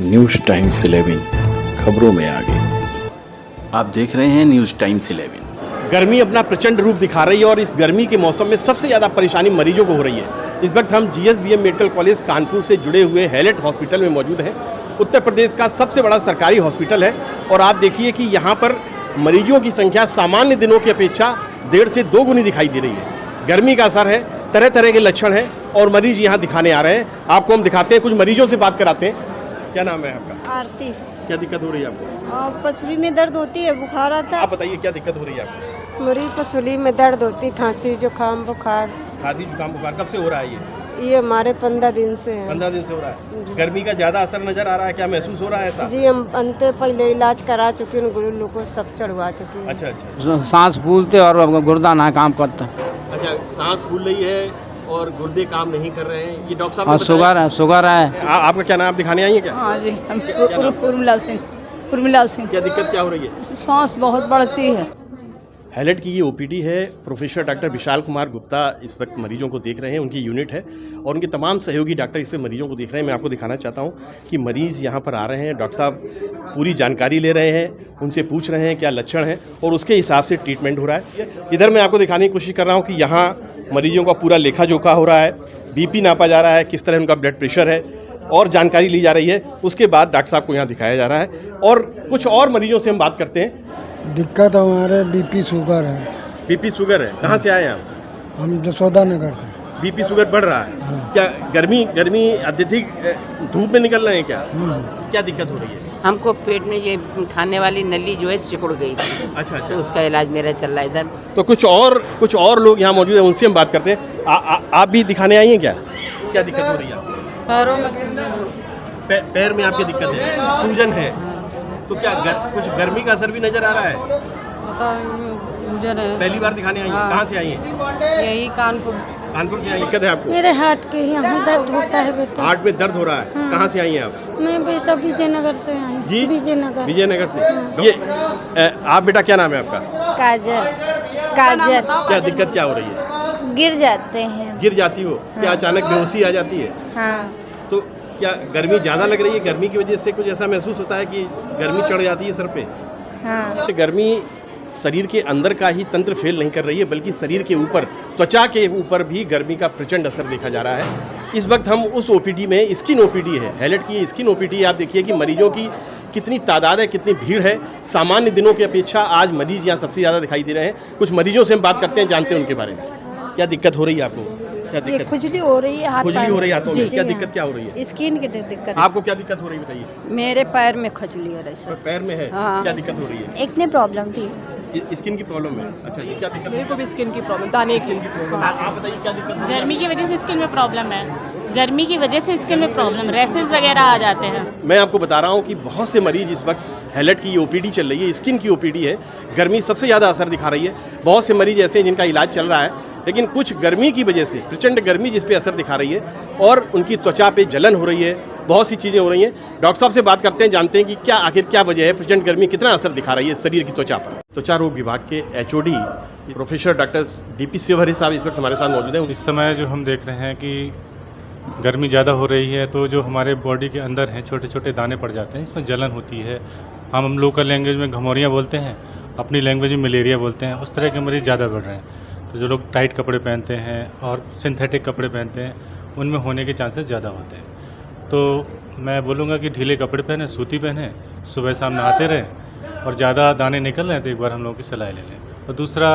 News times 11 खबरों में आगे। आप देख रहे हैं न्यूज़ टाइम्स 11। गर्मी अपना प्रचंड रूप दिखा रही है और इस गर्मी के मौसम में सबसे ज़्यादा परेशानी मरीजों को हो रही है। इस वक्त हम जीएसबीएम मेडिकल कॉलेज कानपुर से जुड़े हुए हैलेट हॉस्पिटल में मौजूद हैं। उत्तर प्रदेश का सबसे बड़ा सरकारी हॉस्पिटल है और आप देखिए कि यहाँ पर मरीजों की संख्या सामान्य दिनों की अपेक्षा 1.5 से 2 गुनी दिखाई दे रही है। गर्मी का असर है, तरह तरह के लक्षण हैं और मरीज यहाँ दिखाने आ रहे हैं। आपको हम दिखाते हैं, कुछ मरीजों से बात कराते हैं। क्या नाम है आपका? आरती। क्या दिक्कत हो रही है आपको? पसली में दर्द होती है, बुखार आता है। आप बताइए क्या दिक्कत हो रही है आपको? मेरी पसली में दर्द होती, खांसी जुकाम बुखार। खांसी जुकाम बुखार कब से हो रहा है ये हमारे 15 दिन से है। 15 दिन से हो रहा है। गर्मी का ज़्यादा असर नज़र आ रहा है, क्या महसूस हो रहा है ऐसा? जी हम अंते पहले इलाज करा चुके हैं, ग्लूकोज सब चढ़वा चुके हैं। अच्छा। सांस फूलते और गुर्दा ना काम करता। अच्छा, सांस फूल रही है और गुर्दे काम नहीं कर रहे हैं, ये डॉक्टर साहब और शुगर है। आपका क्या नाम? आप दिखाने आई हैं क्या? हाँ जी, हम उर्मिला सिंह। क्या दिक्कत क्या हो रही है? सांस बहुत बढ़ती है। हैलेट की ये ओपीडी है। प्रोफेसर डॉक्टर विशाल कुमार गुप्ता इस वक्त मरीजों को देख रहे हैं, उनकी यूनिट है और उनके तमाम सहयोगी डॉक्टर इससे मरीजों को देख रहे हैं। मैं आपको दिखाना चाहता हूँ कि मरीज़ यहाँ पर आ रहे हैं, डॉक्टर साहब पूरी जानकारी ले रहे हैं, उनसे पूछ रहे हैं क्या लक्षण हैं और उसके हिसाब से ट्रीटमेंट हो रहा है। इधर मैं आपको दिखाने की कोशिश कर रहा हूँ कि यहाँ मरीजों का पूरा लेखा जोखा हो रहा है, बीपी नापा जा रहा है, किस तरह उनका ब्लड प्रेशर है और जानकारी ली जा रही है। उसके बाद डॉक्टर साहब को यहाँ दिखाया जा रहा है और कुछ और मरीजों से हम बात करते हैं। दिक्कत हमारे बीपी शुगर है। बीपी शुगर है, कहाँ से आए हैं आप? हम जसोदा नगर से। बीपी शुगर बढ़ रहा है? हाँ। क्या गर्मी अत्यधिक धूप में निकल रहे हैं क्या? क्या दिक्कत हो रही है? हमको पेट में ये खाने वाली नली जो है सिकुड़ गई थी। अच्छा। तो उसका इलाज मेरा चल रहा है इधर। तो कुछ और लोग यहाँ मौजूद हैं, उनसे हम बात करते हैं। आप भी दिखाने आई हैं क्या? क्या दिक्कत हो रही है आपको? पैरों में सूजन। पैर में आपकी दिक्कत है, सूजन है। तो क्या कुछ गर्मी का असर भी नजर आ रहा है? सूजन है। पहली बार दिखाने आई हैं? हाँ। कहाँ से आई हैं? यही कानपुर से आई। दिक्कत है आपको? मेरे हार्ट के यहाँ दर्द होता है बेटा। हार्ट में दर्द हो रहा है? कहाँ से आई हैं आप? मैं बेटा विजयनगर से आई। जी? विजयनगर से। ये आप बेटा क्या नाम है आपका? काजल। क्या दिक्कत क्या हो रही है? गिर जाते हैं। गिर जाती हो? क्या अचानक बेहोशी आ जाती है? हाँ। तो क्या गर्मी ज़्यादा लग रही है? गर्मी की वजह से कुछ ऐसा महसूस होता है कि गर्मी चढ़ जाती है सर पे? हाँ। गर्मी शरीर के अंदर का ही तंत्र फेल नहीं कर रही है, बल्कि शरीर के ऊपर, त्वचा के ऊपर भी गर्मी का प्रचंड असर देखा जा रहा है। इस वक्त हम उस ओपीडी में, स्किन ओपीडी है, हैलेट की स्किन ओपीडी। आप देखिए कि मरीजों की कितनी तादाद है, कितनी भीड़ है। सामान्य दिनों की अपेक्षा आज मरीज यहाँ सबसे ज़्यादा दिखाई दे रहे हैं। कुछ मरीजों से हम बात करते हैं, जानते हैं उनके बारे में। क्या दिक्कत हो रही है आपको? क्या दिक्कत? खुजली हो रही है, खुजली हो रही है हाथों में? क्या हाँ। दिक्कत क्या हो रही है? स्किन की दिक्कत। आपको क्या दिक्कत हो रही है बताइए? मेरे पैर में खुजली हो रही है। पैर में है? हाँ। क्या दिक्कत हो रही है? एक ने प्रॉब्लम थी। स्किन की प्रॉब्लम है? अच्छा, ये क्या दिक्कत? मेरे को भी स्किन की प्रॉब्लम, दाने की। आप बताइए क्या दिक्कत है? गर्मी की वजह से स्किन में प्रॉब्लम है। गर्मी की वजह से स्किन में प्रॉब्लम, रैसेस वगैरह आ जाते हैं। मैं आपको बता रहा हूँ कि बहुत से मरीज इस वक्त हैलेट की ओपीडी चल रही है, स्किन की ओपीडी है। गर्मी सबसे ज़्यादा असर दिखा रही है। बहुत से मरीज ऐसे हैं जिनका इलाज चल रहा है, लेकिन कुछ गर्मी की वजह से, प्रचंड गर्मी जिस पे असर दिखा रही है और उनकी त्वचा पे जलन हो रही है, बहुत सी चीज़ें हो रही हैं। डॉक्टर साहब से बात करते हैं, जानते हैं कि क्या आखिर क्या वजह है, प्रचंड गर्मी कितना असर दिखा रही है शरीर की त्वचा पर। त्वचा रोग विभाग के HOD professor doctor DP Shivhari साहब इस वक्त हमारे साथ मौजूद हैं। इस समय जो हम देख रहे हैं कि गर्मी ज़्यादा हो रही है, तो जो हमारे बॉडी के अंदर हैं छोटे छोटे दाने पड़ जाते हैं, इसमें जलन होती है। हम लोकल लैंग्वेज में घमौरियाँ बोलते हैं, अपनी लैंग्वेज में मलेरिया बोलते हैं। उस तरह के मरीज़ ज़्यादा बढ़ रहे हैं। तो जो लोग टाइट कपड़े पहनते हैं और सिंथेटिक कपड़े पहनते हैं, उनमें होने के चांसेस ज़्यादा होते हैं। तो मैं बोलूँगा कि ढीले कपड़े पहने, सूती पहने, सुबह शाम नहाते रहें और ज़्यादा दाने निकल रहे हैं तो एक बार हम लोगों की सलाह ले लें। और दूसरा,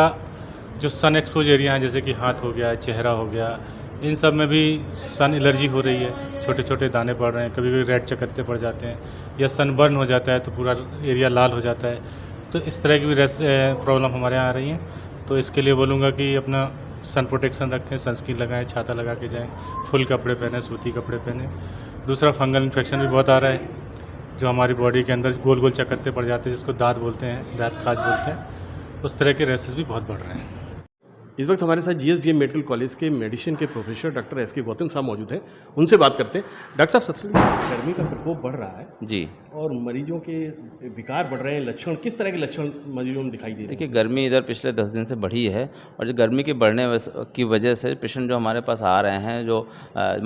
जो सन एक्सपोज एरिया हैं, जैसे कि हाथ हो गया, चेहरा हो गया, इन सब में भी सन एलर्जी हो रही है। छोटे छोटे दाने पड़ रहे हैं, कभी कभी रेड चकत्ते पड़ जाते हैं या सनबर्न हो जाता है तो पूरा एरिया लाल हो जाता है। तो इस तरह की भी प्रॉब्लम हमारे यहाँ आ रही हैं। तो इसके लिए बोलूँगा कि अपना सन प्रोटेक्शन रखें, सनस्क्रीन लगाएं, छाता लगा के जाएं, फुल कपड़े पहने, सूती कपड़े पहने। दूसरा, फंगल इन्फेक्शन भी बहुत आ रहा है, जो हमारी बॉडी के अंदर गोल गोल चकत्ते पड़ जाते हैं, जिसको दाँत बोलते हैं, दाँत खाज बोलते हैं। उस तरह के रेसेस भी बहुत बढ़ रहे हैं। इस वक्त हमारे साथ जीएसवीएम मेडिकल कॉलेज के मेडिसिन के प्रोफेसर डॉक्टर एस के गौतम साहब मौजूद हैं, उनसे बात करते हैं। डॉक्टर साहब, सबसे पहले गर्मी का प्रकोप बढ़ रहा है जी, और मरीजों के विकार बढ़ रहे हैं, लक्षण किस तरह के लक्षण मरीजों में दिखाई दे रहे हैं? देखिए गर्मी इधर पिछले 10 दिन से बढ़ी है, और जो गर्मी के बढ़ने की वजह से पेशेंट जो हमारे पास आ रहे हैं, जो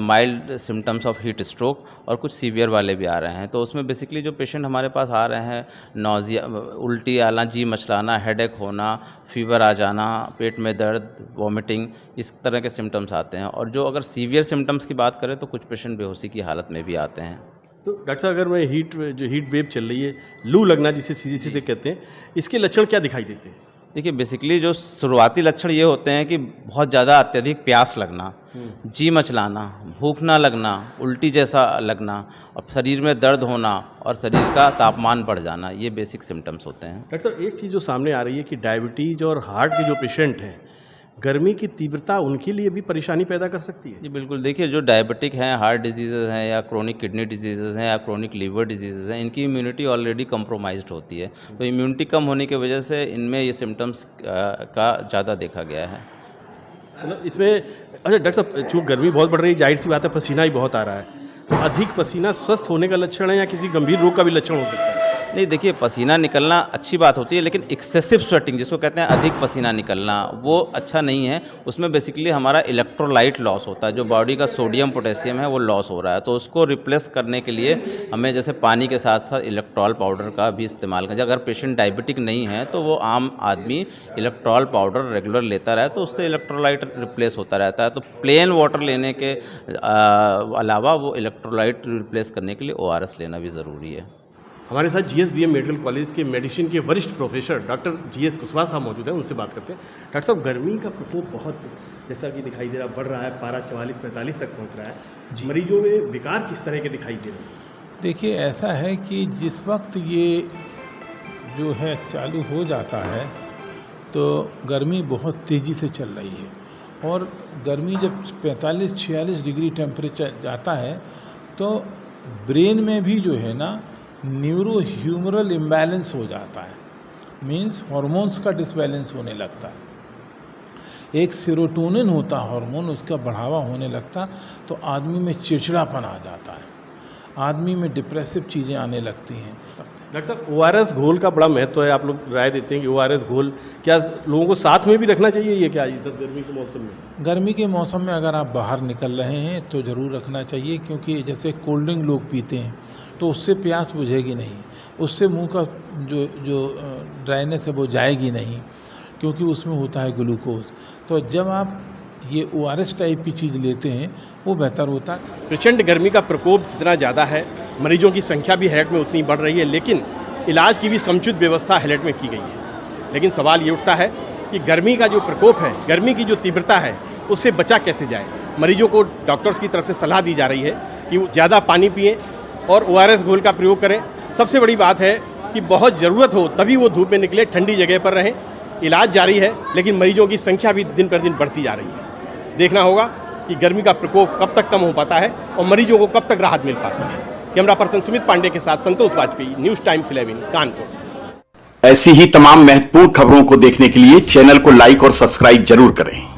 mild symptoms of heat stroke और कुछ सीवियर वाले भी आ रहे हैं, तो उसमें बेसिकली जो पेशेंट हमारे पास आ रहे हैं, नौजिया, उल्टी आना, जी मचलाना, हेडेक होना, फीवर आ जाना, पेट में दर्द, वॉमिटिंग, इस तरह के सिम्टम्स आते हैं। और जो अगर सीवियर सिम्टम्स की बात करें तो कुछ पेशेंट बेहोशी की हालत में भी आते हैं। तो डॉक्टर साहब, अगर मैं हीट वेव चल रही है, लू लगना जिसे सीधे कहते हैं, इसके लक्षण क्या दिखाई देते हैं? देखिए बेसिकली जो शुरुआती लक्षण ये होते हैं कि बहुत ज़्यादा अत्यधिक प्यास लगना, जी मचलाना, भूख ना लगना, उल्टी जैसा लगना, और शरीर में दर्द होना और शरीर का तापमान बढ़ जाना, ये बेसिक सिम्टम्स होते हैं। डॉक्टर साहब, एक चीज़ जो सामने आ रही है कि डायबिटीज़ और हार्ट के जो पेशेंट हैं, गर्मी की तीव्रता उनके लिए भी परेशानी पैदा कर सकती है। जी बिल्कुल, देखिए जो डायबिटिक हैं, हार्ट डिजीज़ हैं, या क्रोनिक किडनी डिजीज़ हैं, या क्रोनिक लीवर डिजीज़ हैं, इनकी इम्यूनिटी ऑलरेडी कंप्रोमाइज्ड होती है, तो इम्यूनिटी कम होने की वजह से इनमें ये सिम्टम्स का ज़्यादा देखा गया है। मतलब इसमें अच्छा डॉक्टर साहब, चूँकि गर्मी बहुत बढ़ रही है, जाहिर सी बात है पसीना ही बहुत आ रहा है, तो अधिक पसीना स्वस्थ होने का लक्षण है या किसी गंभीर रोग का भी लक्षण हो सकता है? नहीं, देखिए पसीना निकलना अच्छी बात होती है, लेकिन एक्सेसिव स्वेटिंग जिसको कहते हैं अधिक पसीना निकलना, वो अच्छा नहीं है। उसमें बेसिकली हमारा इलेक्ट्रोलाइट लॉस होता है, जो बॉडी का सोडियम पोटेशियम है वो लॉस हो रहा है, तो उसको रिप्लेस करने के लिए हमें जैसे पानी के साथ साथ इलेक्ट्रॉल पाउडर का भी इस्तेमाल करें। अगर पेशेंट डायबिटिक नहीं है तो वो आम आदमी इलेक्ट्रॉल पाउडर रेगुलर लेता रहे तो उससे इलेक्ट्रोलाइट रिप्लेस होता रहता है। तो प्लेन वाटर लेने के अलावा वो इलेक्ट्रोलाइट रिप्लेस करने के लिए ORS लेना भी ज़रूरी है। हमारे साथ जीएसवीएम मेडिकल कॉलेज के मेडिसिन के वरिष्ठ प्रोफेसर डॉक्टर GS कुशवाहा साहब मौजूद हैं, उनसे बात करते हैं। डॉक्टर साहब, गर्मी का प्रकोप बहुत जैसा कि दिखाई दे रहा बढ़ रहा है, पारा 44-45 तक पहुंच रहा है। मरीजों में विकार किस तरह के दिखाई दे रहे हैं? देखिए ऐसा है कि जिस वक्त ये जो है चालू हो जाता है तो गर्मी बहुत तेज़ी से चल रही है, और गर्मी जब 45-46 डिग्री टेम्परेचर जाता है तो ब्रेन में भी जो है ना न्यूरो ह्यूमरल इम्बैलेंस हो जाता है, मींस हार्मोन्स का डिसबैलेंस होने लगता है। एक सेरोटोनिन होता हार्मोन, उसका बढ़ावा होने लगता तो आदमी में चिड़चिड़ापन आ जाता है, आदमी में डिप्रेसिव चीज़ें आने लगती हैं। डॉक्टर साहब, ORS घोल का बड़ा महत्व है, आप लोग राय देते हैं कि ORS घोल क्या लोगों को साथ में भी रखना चाहिए, ये क्या इधर गर्मी के मौसम में? गर्मी के मौसम में अगर आप बाहर निकल रहे हैं तो ज़रूर रखना चाहिए, क्योंकि जैसे कोल्ड ड्रिंक लोग पीते हैं तो उससे प्यास बुझेगी नहीं, उससे मुंह का जो ड्राइनेस है वो जाएगी नहीं, क्योंकि उसमें होता है ग्लूकोज। तो जब आप ये ORS टाइप की चीज़ लेते हैं वो बेहतर होता है। प्रचंड गर्मी का प्रकोप जितना ज़्यादा है, मरीजों की संख्या भी हैलट में उतनी बढ़ रही है, लेकिन इलाज की भी समुचित व्यवस्था हैलट में की गई है। लेकिन सवाल ये उठता है कि गर्मी का जो प्रकोप है, गर्मी की जो तीव्रता है, उससे बचा कैसे जाए। मरीजों को डॉक्टर्स की तरफ से सलाह दी जा रही है कि वो ज़्यादा पानी पिएं और ORS घोल का प्रयोग करें। सबसे बड़ी बात है कि बहुत ज़रूरत हो तभी वो धूप में निकले, ठंडी जगह पर रहें। इलाज जारी है, लेकिन मरीजों की संख्या भी दिन पर दिन बढ़ती जा रही है। देखना होगा कि गर्मी का प्रकोप कब तक कम हो पाता है और मरीजों को कब तक राहत मिल पाती है। कैमरा पर्सन सुमित पांडे के साथ संतोष वाजपेयी, न्यूज़ टाइम्स 11 कानपुर। ऐसी ही तमाम महत्वपूर्ण खबरों को देखने के लिए चैनल को लाइक और सब्सक्राइब जरूर करें।